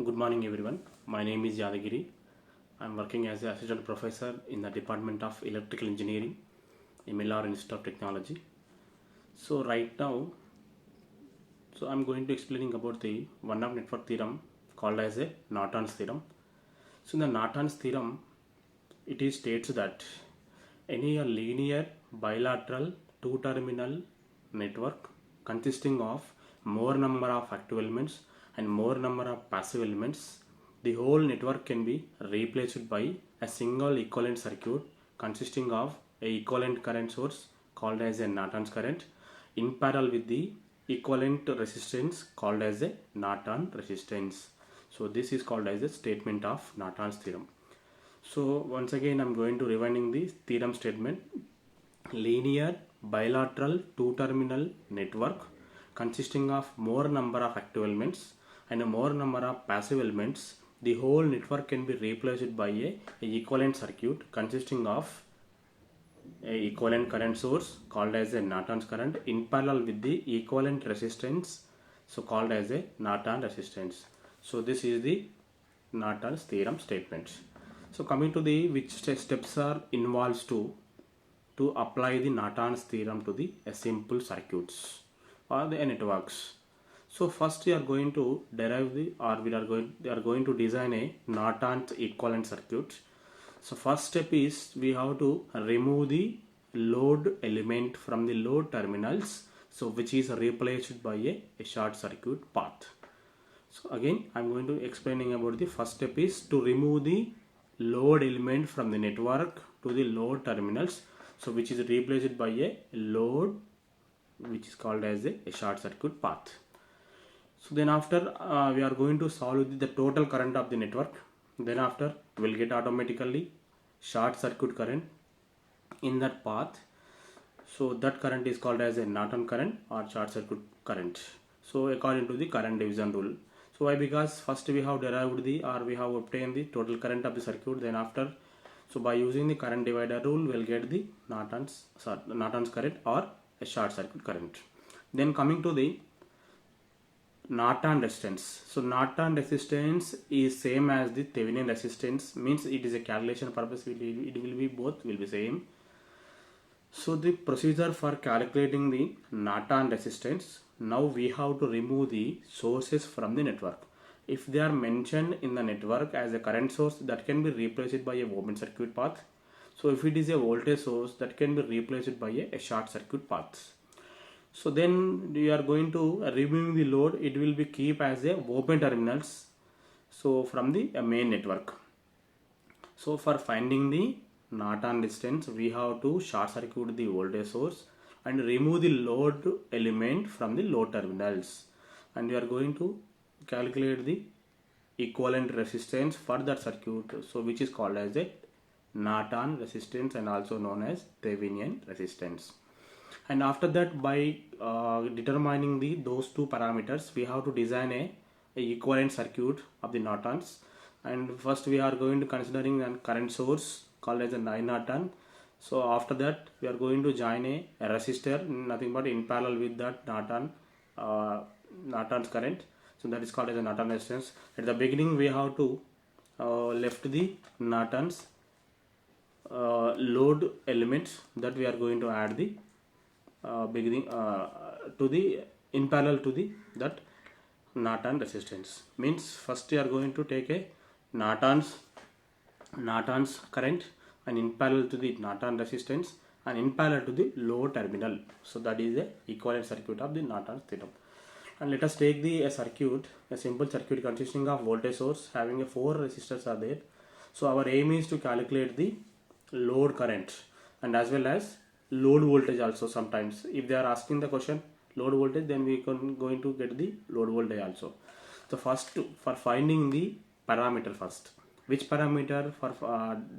Good morning, everyone. My name is Yadagiri. I'm working as an assistant professor in the Department of Electrical Engineering in Millar Institute of Technology. So right now, I'm going to explaining about the one-up network theorem called as a Norton's theorem. So in the Norton's theorem, it is states that any linear bilateral two-terminal network consisting of more number of active elements and more number of passive elements, the whole network can be replaced by a single equivalent circuit consisting of a equivalent current source called as a Norton's current in parallel with the equivalent resistance called as a Norton resistance. So this is called as a statement of Norton's theorem. So once again I'm going to rewinding the theorem statement. Linear bilateral two-terminal network consisting of more number of active elements and a more number of passive elements, the whole network can be replaced by a equivalent circuit consisting of a equivalent current source called as a Norton's current in parallel with the equivalent resistance, so called as a Norton resistance. So this is the Norton's theorem statement. So coming to the which steps are involved to apply the Norton's theorem to the simple circuits or the networks. So first we are going to derive the we are going to design a Norton's equivalent circuit. So first step is we have to remove the load element from the load terminals, so which is replaced by a short circuit path. So again I'm going to explaining about the first step is to remove the load element from the network to the load terminals, so which is replaced by a load which is called as a short circuit path. So then after we are going to solve the total current of the network. Then after we'll get automatically short circuit current in that path. So that current is called as a Norton current or short circuit current. So according to the current division rule. So why? Because first we have derived the or we have obtained the total current of the circuit. Then after, so by using the current divider rule, we'll get the Norton's current or a short circuit current. Then coming to the Norton resistance. So Norton resistance is same as the Thevenin resistance, means it is a calculation purpose. It will be both will be same. So the procedure for calculating the Norton resistance, now we have to remove the sources from the network. If they are mentioned in the network as a current source, that can be replaced by a open circuit path. So if it is a voltage source, that can be replaced by a short circuit path. So then we are going to remove the load. It will be keep as a open terminals, so from the main network. So for finding the Norton resistance, we have to short circuit the voltage source and remove the load element from the load terminals, and we are going to calculate the equivalent resistance for that circuit, so which is called as a Norton resistance and also known as Thevenin resistance. And after that, by determining those two parameters, we have to design a equivalent circuit of the Nortons. And first we are going to considering a current source called as a 9 Norton. So after that we are going to join a resistor, nothing but in parallel with that Norton's current. So that is called as a Norton resistance. At the beginning we have to left the Norton's load elements that we are going to add the beginning to the in parallel to the that Norton resistance. Means first you are going to take a Norton's current and in parallel to the Norton resistance and in parallel to the load terminal. So that is the equivalent circuit of the Norton's theorem. And let us take a simple circuit consisting of voltage source having a 4 resistors are there. So our aim is to calculate the load current and as well as load voltage also. Sometimes if they are asking the question load voltage, then we can going to get the load voltage also. So first for finding the parameter, first which parameter for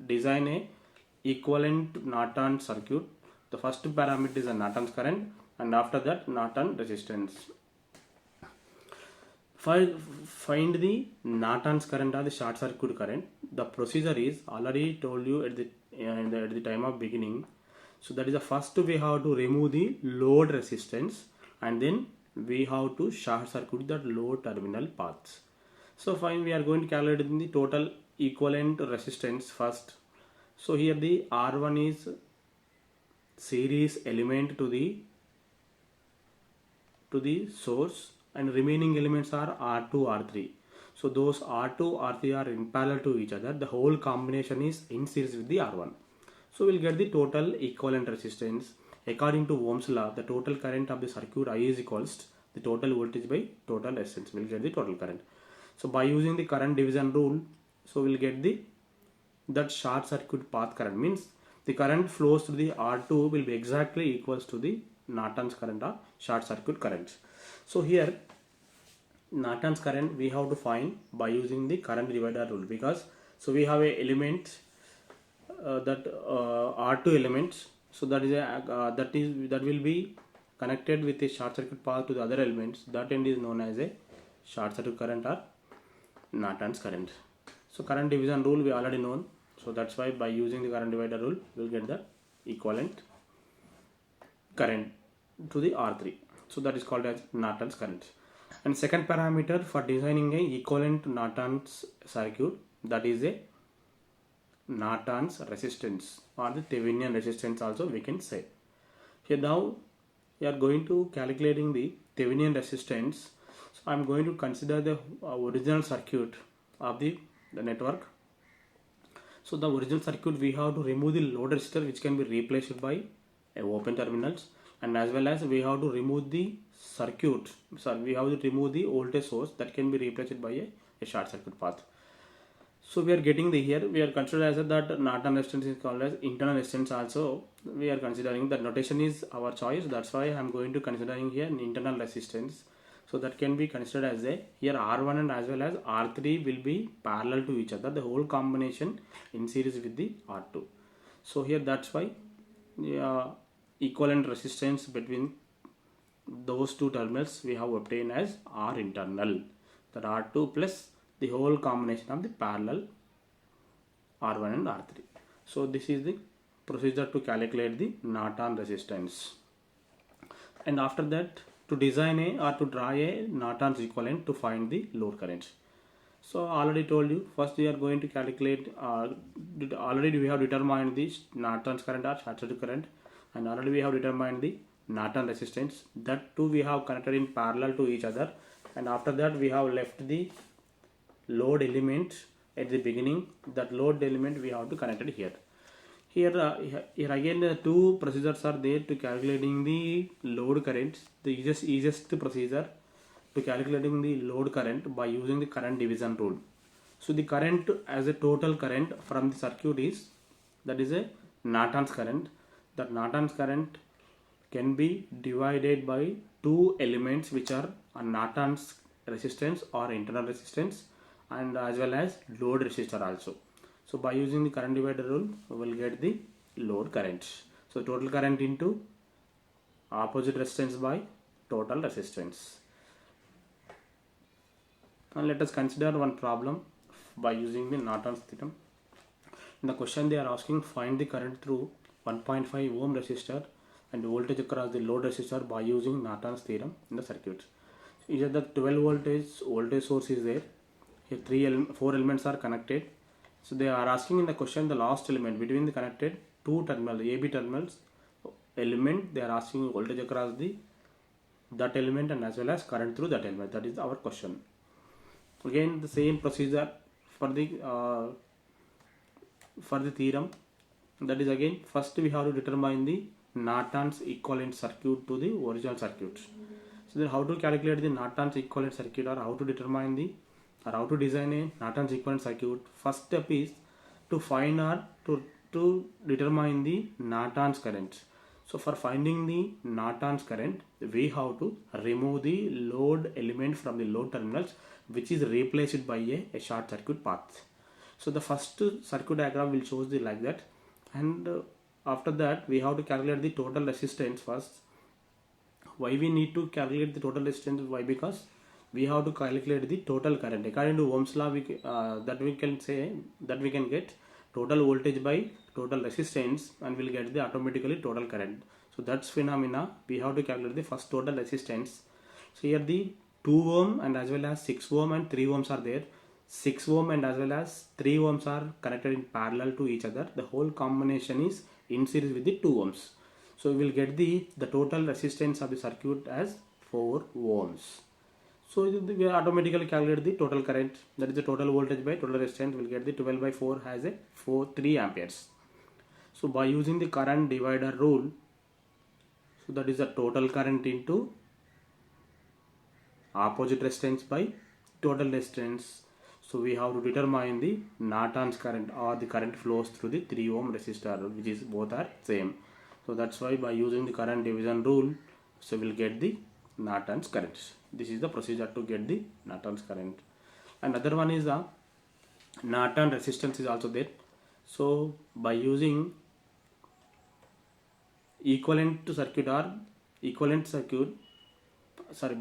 design a equivalent Norton circuit, the first parameter is a Norton's current and after that Norton resistance. Find the Norton's current or the short circuit current. The procedure is already told you at the time of beginning. So that is the first we have to remove the load resistance and then we have to short circuit that load terminal paths. So fine, we are going to calculate the total equivalent resistance first. So here the R1 is series element to the source, and remaining elements are R2, R3. So those R2, R3 are in parallel to each other. The whole combination is in series with the R1. So we'll get the total equivalent resistance. According to Ohm's law, the total current of the circuit I is equals to the total voltage by total resistance. We'll get the total current. So by using the current division rule, so we'll get that short circuit path current, means the current flows through the R2 will be exactly equals to the Norton's current or short circuit current. So here Norton's current we have to find by using the current divider rule, because so we have a element that R2 elements, so that will be connected with a short circuit path to the other elements. That end is known as a short circuit current or Norton's current. So current division rule we already known, so that's why by using the current divider rule we will get the equivalent current to the R3. So that is called as Norton's current. And second parameter for designing a equivalent Norton's circuit, that is a Norton's resistance or the Thevenin resistance also we can say. Here now we are going to calculating the Thevenin resistance. So I am going to consider the original circuit of the network. So the original circuit we have to remove the load resistor, which can be replaced by open terminals, and as well as we have to remove the we have to remove the voltage source that can be replaced by a short circuit path. So we are getting the here we are considering as that Norton resistance is called as internal resistance. Also we are considering that notation is our choice, that's why I am going to considering here an internal resistance. So that can be considered as a here R1 and as well as R3 will be parallel to each other, the whole combination in series with the R2. So here that's why equivalent resistance between those two terminals we have obtained as R internal, that R2 plus the whole combination of the parallel R1 and R3. So this is the procedure to calculate the Norton resistance. And after that, to design or to draw a Norton's equivalent to find the load current. So already told you, first we are going to calculate already we have determined the Norton's current or short circuit current, and already we have determined the Norton resistance. That too we have connected in parallel to each other, and after that we have left the load element at the beginning. That load element we have to connect it here. Here again the two procedures are there to calculating the load current. The easiest procedure to calculating the load current by using the current division rule. So the current as a total current from the circuit is, that is a Norton's current. That Norton's current can be divided by two elements which are a Norton's resistance or internal resistance, and as well as load resistor also. So by using the current divider rule we will get the load current. So total current into opposite resistance by total resistance. Now let us consider one problem by using the Norton's theorem. In the question they are asking find the current through 1.5 ohm resistor and voltage across the load resistor by using Norton's theorem in the circuit. Here the 12 voltage source is there. Here 4 elements are connected. So they are asking in the question the last element between the connected two terminals, AB terminals element, they are asking voltage across that element and as well as current through that element. That is our question. Again the same procedure for the theorem. That is again first we have to determine the Norton's equivalent circuit to the original circuit. So then how to calculate the Norton's equivalent circuit, or how to determine or how to design a Norton's equivalent circuit. First step is to find or to determine the Norton's current. So for finding the Norton's current we have to remove the load element from the load terminals, which is replaced by a short circuit path. So the first circuit diagram will show the like that, and after that we have to calculate the total resistance first. Why we need to calculate the total resistance? Why? Because we have to calculate the total current. According to Ohm's law, we can say that we can get total voltage by total resistance, and we'll get the automatically total current. So that's phenomena we have to calculate the first total resistance. So here the 2 ohm and as well as 6 ohm and 3 ohms are there. 6 ohm and as well as 3 ohms are connected in parallel to each other. The whole combination is in series with the 2 ohms. So we will get the total resistance of the circuit as 4 ohms. So we automatically calculate the total current, that is the total voltage by total resistance. We'll get the 12 by 4 has a 3 amperes. So by using the current divider rule, so that is the total current into opposite resistance by total resistance. So we have to determine the Norton's current, or the current flows through the 3 ohm resistor, which is both are same. So that's why by using the current division rule, so we'll get the Norton's current. This is the procedure to get the Norton's current. And other one is the Norton resistance is also there. So by using equivalent circuit or equivalent circuit,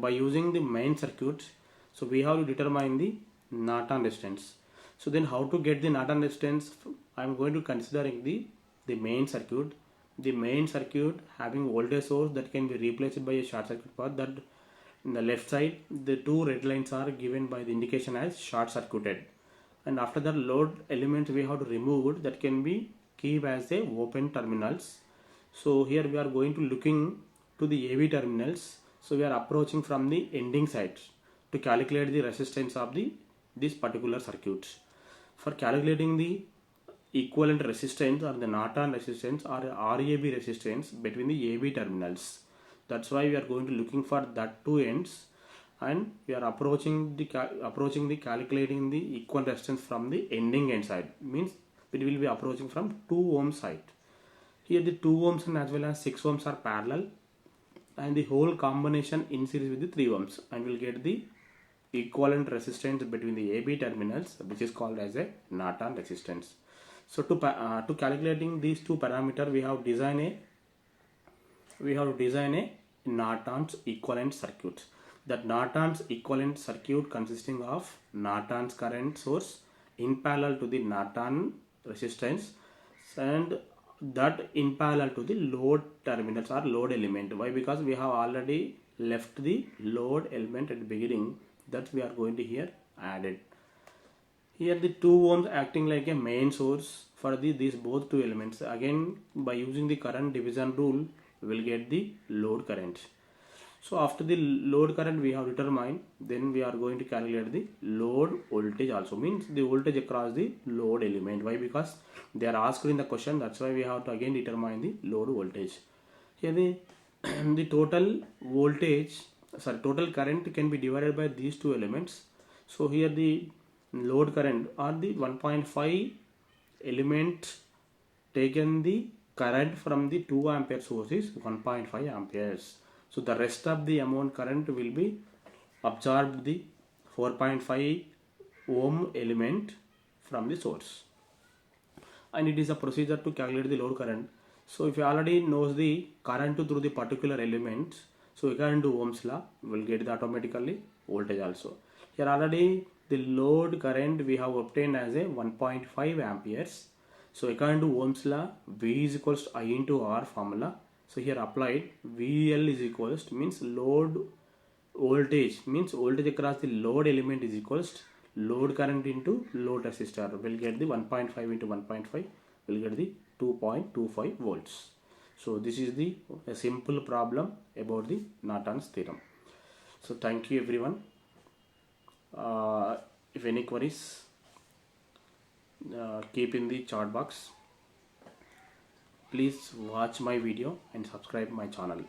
by using the main circuit, so we have to determine the Norton resistance. So then how to get the Norton resistance? I am going to considering the main circuit. The main circuit having voltage source that can be replaced by a short circuit path. That in the left side, the two red lines are given by the indication as short circuited, and after that load element we have to remove, that can be keep as a open terminals. So here we are going to looking to the AV terminals. So we are approaching from the ending side to calculate the resistance of this particular circuit. For calculating the equivalent resistance or the Norton resistance or RAB resistance between the AV terminals, that's why we are going to looking for that two ends, and we are approaching the calculating the equivalent resistance from the ending end side, means it will be approaching from 2 ohm side. Here the 2 ohms and as well as 6 ohms are parallel, and the whole combination in series with the 3 ohms, and we'll get the equivalent resistance between the AB terminals, which is called as a Norton resistance. So to calculating these two parameters, we have to design a Norton's equivalent circuit. That Norton's equivalent circuit consisting of Norton's current source in parallel to the Norton resistance, and that in parallel to the load terminals or load element. Why? Because we have already left the load element at the beginning, that we are going to here added. Here the 2 ohms acting like a main source for these both two elements. Again, by using the current division rule, we will get the load current. So after the load current we have determined, then we are going to calculate the load voltage also, means the voltage across the load element. Why? Because they are asked in the question, that's why we have to again determine the load voltage. Here the total voltage, total current can be divided by these two elements. So here the load current or the 1.5 element taken the current from the 2 ampere source is 1.5 amperes. So the rest of the amount current will be absorbed the 4.5 ohm element from the source, and it is a procedure to calculate the load current. So if you already knows the current through the particular element, so according to Ohm's law, we will get the automatically voltage also. Here already the load current we have obtained as a 1.5 amperes. So according to Ohm's law, V is equals to I into R formula. So here applied, VL is equals to, means load voltage, means voltage across the load element is equals to load current into load resistor. We'll get the 1.5 into 1.5, we'll get the 2.25 volts. So this is a simple problem about the Norton's theorem. So thank you everyone. If any queries, keep in the chat box. Please watch my video and subscribe my channel.